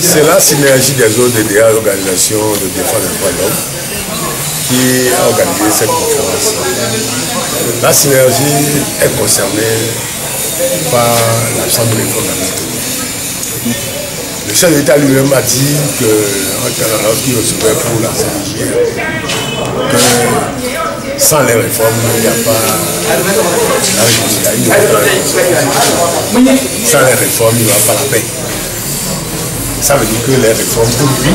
C'est la synergie des ODDA, l'Organisation de défense des droits de l'homme, qui a organisé cette conférence. La synergie est concernée par l'absence de réforme de la méthodologie. Le chef d'État lui-même a dit que, lorsqu'il recevait pour la CDJ, que sans les réformes, il n'y a pas sans les réformes, il n'y aura pas la paix. Ça veut dire que les réformes, pour lui,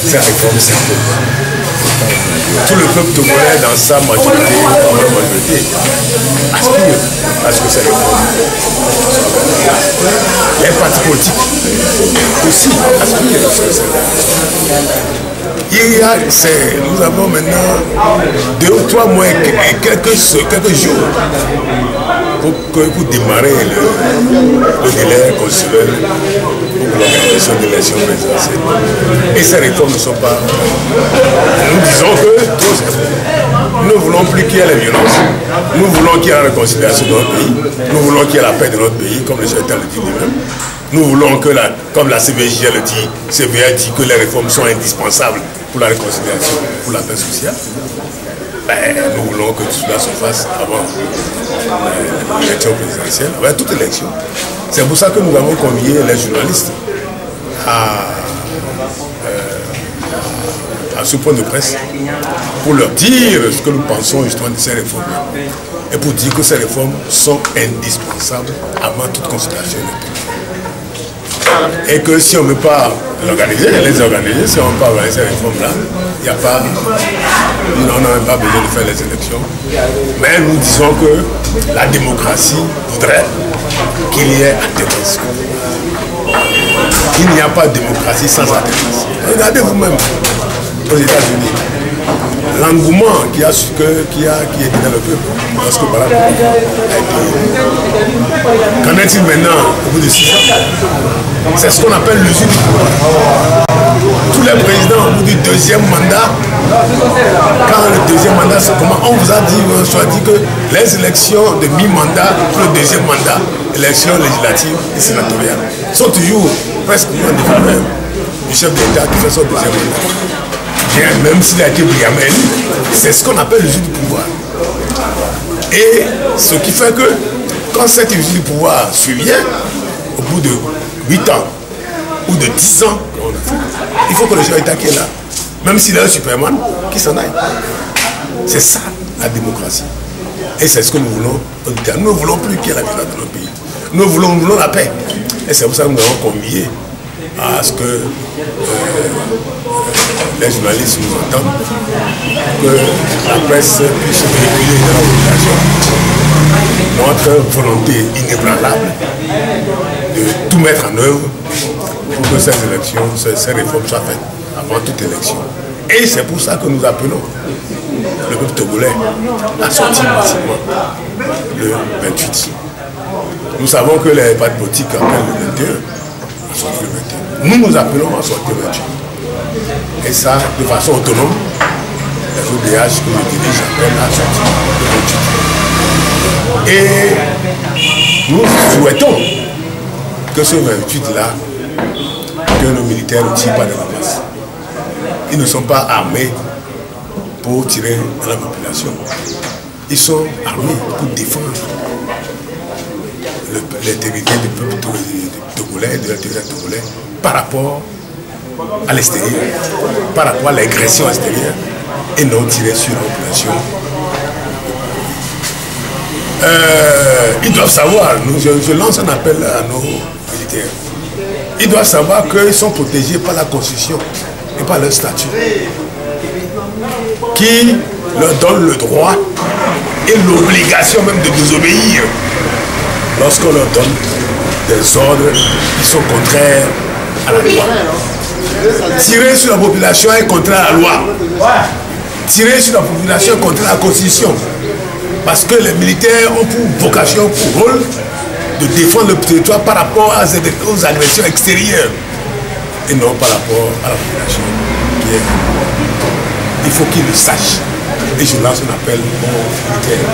ces réformes s'imposent. Tout le peuple togolais dans sa majorité, aspire à ce que ces réformes soient. Les partis politiques aussi aspirent à ce que ces réformes. Nous avons maintenant 2 ou 3 mois et quelques jours pour démarrer le délai constitutionnel pour l'organisation de l'élection présidentielle. Et ces réformes ne sont pas... Nous disons que nous ne voulons plus qu'il y ait les violences. Nous voulons qu'il y ait la réconciliation de notre pays. Nous voulons qu'il y ait la paix de notre pays, comme le chef d'État le dit lui-même. Nous voulons que, comme la CVJ le dit, CVA dit que les réformes sont indispensables pour la réconciliation, pour la paix sociale. Nous voulons que tout cela se fasse avant l'élection présidentielle, avant toute élection. C'est pour ça que nous avons convié les journalistes à ce point de presse pour leur dire ce que nous pensons justement de ces réformes et pour dire que ces réformes sont indispensables avant toute consultation électorale. Et que si on ne veut pas l'organiser, les organiser, si on ne veut pas organiser ces réformes-là, il n'y a pas, on n'a même pas besoin de faire les élections. Mais nous disons que la démocratie voudrait qu'il y ait alternance. Il n'y a pas de démocratie sans alternance. Regardez vous-même aux États-Unis. L'engouement qui était dans le peuple lorsque Barack Obama a été élu. Qu'en est-il maintenant au bout de 6 ans? C'est ce qu'on appelle l'usure du pouvoir. Tous les présidents au bout du 2e mandat, quand le 2e mandat se commence, on vous a dit, que les élections de mi-mandat pour le 2e mandat, élections législatives et sénatoriales, sont toujours presque en défaveur du chef d'État qui fait son 2e mandat. Même s'il a été brillamment élu, c'est ce qu'on appelle l'usure du pouvoir. Et ce qui fait que quand cette usure du pouvoir survient, au bout de 8 ans ou de 10 ans, il faut que le chef d'État qui est là, même s'il est un Superman, qu'il s'en aille. C'est ça la démocratie. Et c'est ce que nous voulons. Nous ne voulons plus qu'il y ait la violence dans notre pays. Nous voulons la paix. Et c'est pour ça que nous avons convié à ce que les journalistes nous entendent, que la presse puisse véhiculer dans la population notre volonté inébranlable de tout mettre en œuvre pour que ces élections, ces réformes soient faites avant toute élection. Et c'est pour ça que nous appelons le peuple togolais à sortir massivement le 28. Nous savons que les partis politiques appellent le 21, à sortir le 21. Nous appelons à sortir le 28. Et ça, de façon autonome, les ODH que je dirige appellent à sortir le 28. Et nous souhaitons que ce 28-là, que nos militaires ne tirent pas de la place. Ils ne sont pas armés pour tirer dans la population. Ils sont armés pour défendre l'intégrité du peuple togolais, de l'intérieur togolais, par rapport à l'extérieur, par rapport à l'agression extérieure, et non tirer sur la population. Ils doivent savoir, je lance un appel à nos militaires, ils doivent savoir qu'ils sont protégés par la Constitution et par leur statut, qui leur donne le droit et l'obligation même de désobéir lorsqu'on leur donne des ordres qui sont contraires à la loi. Tirer sur la population est contraire à la loi. Tirer sur la population est contraire à la Constitution. Parce que les militaires ont pour vocation, pour rôle, de défendre le territoire par rapport aux agressions extérieures et non par rapport à la population. Il faut qu'ils le sachent. Et je lance un appel aux militaires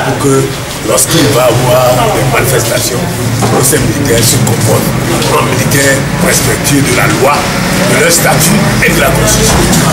pour que lorsqu'il va y avoir des manifestations, que ces militaires se comportent en respectueux de la loi, de leur statut et de la Constitution.